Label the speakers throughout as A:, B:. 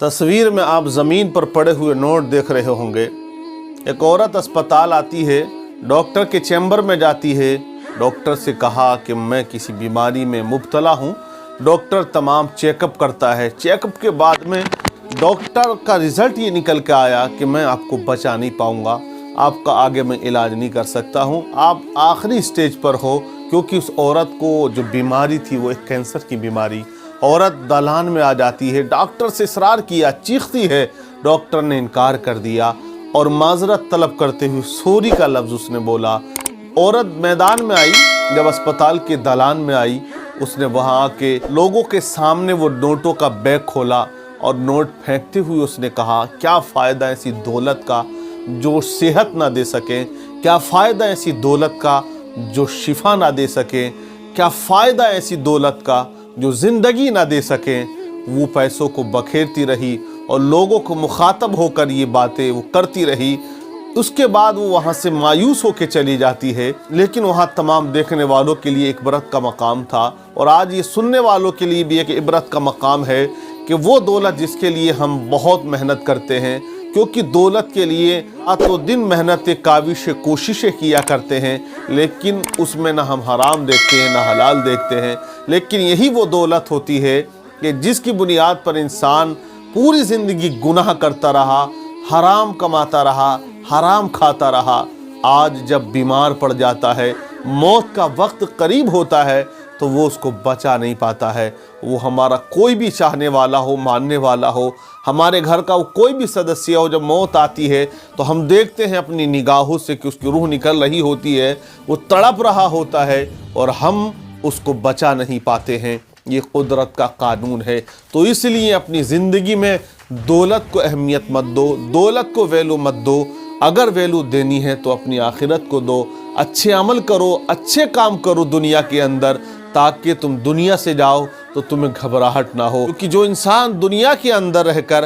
A: تصویر میں آپ زمین پر پڑے ہوئے نوٹ دیکھ رہے ہوں گے۔ ایک عورت اسپتال آتی ہے، ڈاکٹر کے چیمبر میں جاتی ہے، ڈاکٹر سے کہا کہ میں کسی بیماری میں مبتلا ہوں۔ ڈاکٹر تمام چیک اپ کرتا ہے، چیک اپ کے بعد میں ڈاکٹر کا رزلٹ یہ نکل کے آیا کہ میں آپ کو بچا نہیں پاؤں گا، آپ کا آگے میں علاج نہیں کر سکتا ہوں، آپ آخری سٹیج پر ہو، کیونکہ اس عورت کو جو بیماری تھی وہ ایک کینسر کی بیماری۔ عورت دالان میں آ جاتی ہے، ڈاکٹر سے اصرار کیا، چیختی ہے، ڈاکٹر نے انکار کر دیا اور معذرت طلب کرتے ہوئے سوری کا لفظ اس نے بولا۔ عورت میدان میں آئی، جب اسپتال کے دالان میں آئی، اس نے وہاں آ کے لوگوں کے سامنے وہ نوٹوں کا بیگ کھولا اور نوٹ پھینکتے ہوئے اس نے کہا، کیا فائدہ ایسی دولت کا جو صحت نہ دے سکے، کیا فائدہ ایسی دولت کا جو شفا نہ دے سکے، کیا فائدہ ایسی دولت کا جو زندگی نہ دے سکے۔ وہ پیسوں کو بکھیرتی رہی اور لوگوں کو مخاطب ہو کر یہ باتیں وہ کرتی رہی۔ اس کے بعد وہ وہاں سے مایوس ہو کے چلی جاتی ہے، لیکن وہاں تمام دیکھنے والوں کے لیے ایک عبرت کا مقام تھا، اور آج یہ سننے والوں کے لیے بھی ایک عبرت کا مقام ہے کہ وہ دولت جس کے لیے ہم بہت محنت کرتے ہیں، کیونکہ دولت کے لیے راتوں دن محنت کاوش کوششیں کیا کرتے ہیں، لیکن اس میں نہ ہم حرام دیکھتے ہیں نہ حلال دیکھتے ہیں، لیکن یہی وہ دولت ہوتی ہے کہ جس کی بنیاد پر انسان پوری زندگی گناہ کرتا رہا، حرام کماتا رہا، حرام کھاتا رہا۔ آج جب بیمار پڑ جاتا ہے، موت کا وقت قریب ہوتا ہے، تو وہ اس کو بچا نہیں پاتا ہے۔ وہ ہمارا کوئی بھی چاہنے والا ہو، ماننے والا ہو، ہمارے گھر کا وہ کوئی بھی سدسیہ ہو، جب موت آتی ہے تو ہم دیکھتے ہیں اپنی نگاہوں سے کہ اس کی روح نکل رہی ہوتی ہے، وہ تڑپ رہا ہوتا ہے اور ہم اس کو بچا نہیں پاتے ہیں۔ یہ قدرت کا قانون ہے۔ تو اس لیے اپنی زندگی میں دولت کو اہمیت مت دو، دولت کو ویلو مت دو۔ اگر ویلو دینی ہے تو اپنی آخرت کو دو، اچھے عمل کرو، اچھے کام کرو دنیا کے اندر، تاکہ تم دنیا سے جاؤ تو تمہیں گھبراہٹ نہ ہو۔ کیونکہ جو انسان دنیا کے اندر رہ کر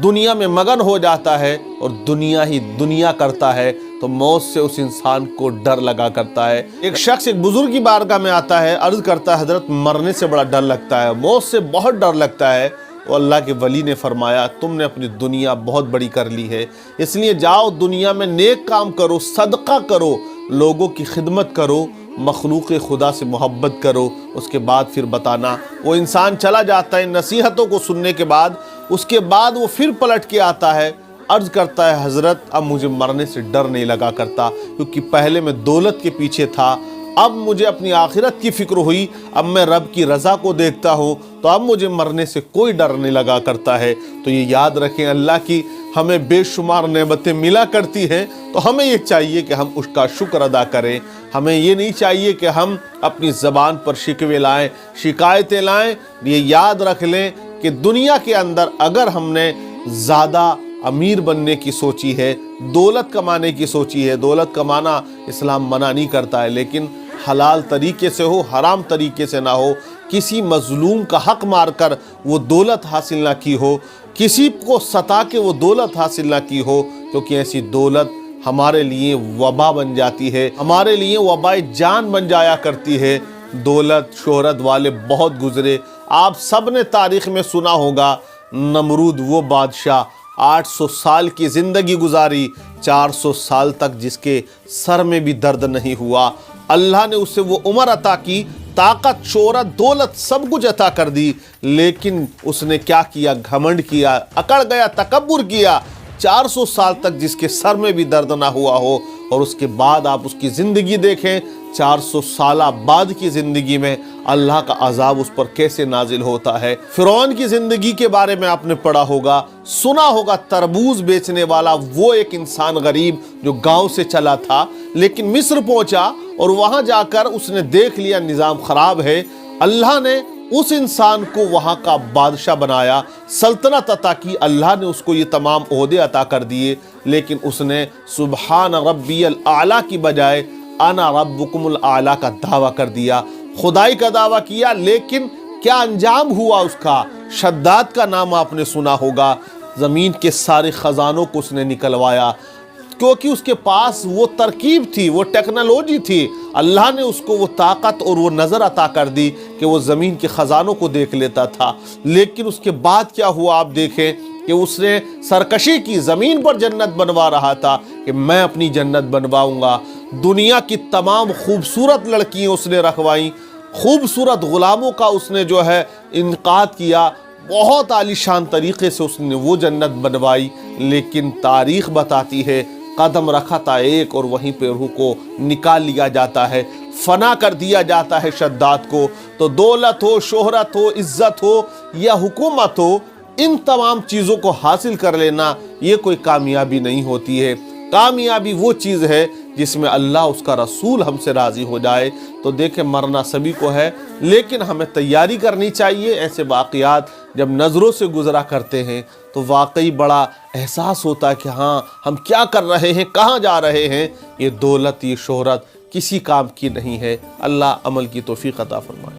A: دنیا میں مگن ہو جاتا ہے اور دنیا ہی دنیا کرتا ہے، تو موت سے اس انسان کو ڈر لگا کرتا ہے۔ ایک شخص ایک بزرگ کی بارگاہ میں آتا ہے، عرض کرتا ہے، حضرت مرنے سے بڑا ڈر لگتا ہے، موت سے بہت ڈر لگتا ہے۔ اور اللہ کے ولی نے فرمایا، تم نے اپنی دنیا بہت بڑی کر لی ہے، اس لیے جاؤ دنیا میں نیک کام کرو، صدقہ کرو، لوگوں کی خدمت کرو، مخلوق خدا سے محبت کرو، اس کے بعد پھر بتانا۔ وہ انسان چلا جاتا ہے نصیحتوں کو سننے کے بعد، اس کے بعد وہ پھر پلٹ کے آتا ہے، عرض کرتا ہے، حضرت اب مجھے مرنے سے ڈر نہیں لگا کرتا، کیونکہ پہلے میں دولت کے پیچھے تھا، اب مجھے اپنی آخرت کی فکر ہوئی، اب میں رب کی رضا کو دیکھتا ہوں، تو اب مجھے مرنے سے کوئی ڈر نہیں لگا کرتا ہے۔ تو یہ یاد رکھیں، اللہ کی ہمیں بے شمار نعمتیں ملا کرتی ہیں، تو ہمیں یہ چاہیے کہ ہم اس کا شکر ادا کریں۔ ہمیں یہ نہیں چاہیے کہ ہم اپنی زبان پر شکوے لائیں، شکایتیں لائیں۔ یہ یاد رکھ لیں کہ دنیا کے اندر اگر ہم نے زیادہ امیر بننے کی سوچی ہے، دولت کمانے کی سوچی ہے، دولت کمانا اسلام منع نہیں کرتا ہے، لیکن حلال طریقے سے ہو، حرام طریقے سے نہ ہو، کسی مظلوم کا حق مار کر وہ دولت حاصل نہ کی ہو، کسی کو ستا کے وہ دولت حاصل نہ کی ہو، کیونکہ ایسی دولت ہمارے لیے وبا بن جاتی ہے، ہمارے لیے وبائے جان بن جایا کرتی ہے۔ دولت شہرت والے بہت گزرے، آپ سب نے تاریخ میں سنا ہوگا، نمرود وہ بادشاہ 800 سال کی زندگی گزاری، 400 سال تک جس کے سر میں بھی درد نہیں ہوا۔ اللہ نے اسے وہ عمر عطا کی، طاقت، شہرت، دولت سب کچھ عطا کر دی، لیکن اس نے کیا کیا؟ گھمنڈ کیا، اکڑ گیا، تکبر کیا۔ 400 سال تک جس کے سر میں بھی درد نہ ہوا ہو، اور اس کے بعد آپ اس کی زندگی دیکھیں، 400 سالہ بعد کی زندگی میں اللہ کا عذاب اس پر کیسے نازل ہوتا ہے۔ فرعون کی زندگی کے بارے میں آپ نے پڑھا ہوگا، سنا ہوگا، تربوز بیچنے والا وہ ایک انسان غریب جو گاؤں سے چلا تھا، لیکن مصر پہنچا اور وہاں جا کر اس نے دیکھ لیا نظام خراب ہے، اللہ نے اس انسان کو وہاں کا بادشاہ بنایا، سلطنت عطا کی، اللہ نے اس کو یہ تمام عہدے عطا کر دیے، لیکن اس نے سبحان ربی الاعلیٰ کی بجائے انا ربکم الاعلیٰ کا دعویٰ کر دیا، خدائی کا دعویٰ کیا، لیکن کیا انجام ہوا اس کا؟ شداد کا نام آپ نے سنا ہوگا، زمین کے سارے خزانوں کو اس نے نکلوایا، کیونکہ اس کے پاس وہ ترکیب تھی، وہ ٹیکنالوجی تھی، اللہ نے اس کو وہ طاقت اور وہ نظر عطا کر دی کہ وہ زمین کے خزانوں کو دیکھ لیتا تھا۔ لیکن اس کے بعد کیا ہوا آپ دیکھیں، کہ اس نے سرکشی کی، زمین پر جنت بنوا رہا تھا کہ میں اپنی جنت بنواؤں گا۔ دنیا کی تمام خوبصورت لڑکیاں اس نے رکھوائیں، خوبصورت غلاموں کا اس نے جو ہے انعقاد کیا، بہت عالیشان طریقے سے اس نے وہ جنت بنوائی، لیکن تاریخ بتاتی ہے قدم رکھا تھا ایک اور وہیں پہ روح کو نکال لیا جاتا ہے، فنا کر دیا جاتا ہے شداد کو۔ تو دولت ہو، شہرت ہو، عزت ہو یا حکومت ہو، ان تمام چیزوں کو حاصل کر لینا یہ کوئی کامیابی نہیں ہوتی ہے۔ کامیابی وہ چیز ہے جس میں اللہ، اس کا رسول ہم سے راضی ہو جائے۔ تو دیکھیں مرنا سبھی کو ہے، لیکن ہمیں تیاری کرنی چاہیے۔ ایسے واقعات جب نظروں سے گزرا کرتے ہیں تو واقعی بڑا احساس ہوتا ہے کہ ہاں ہم کیا کر رہے ہیں، کہاں جا رہے ہیں۔ یہ دولت، یہ شہرت کسی کام کی نہیں ہے۔ اللہ عمل کی توفیق عطا فرمائے۔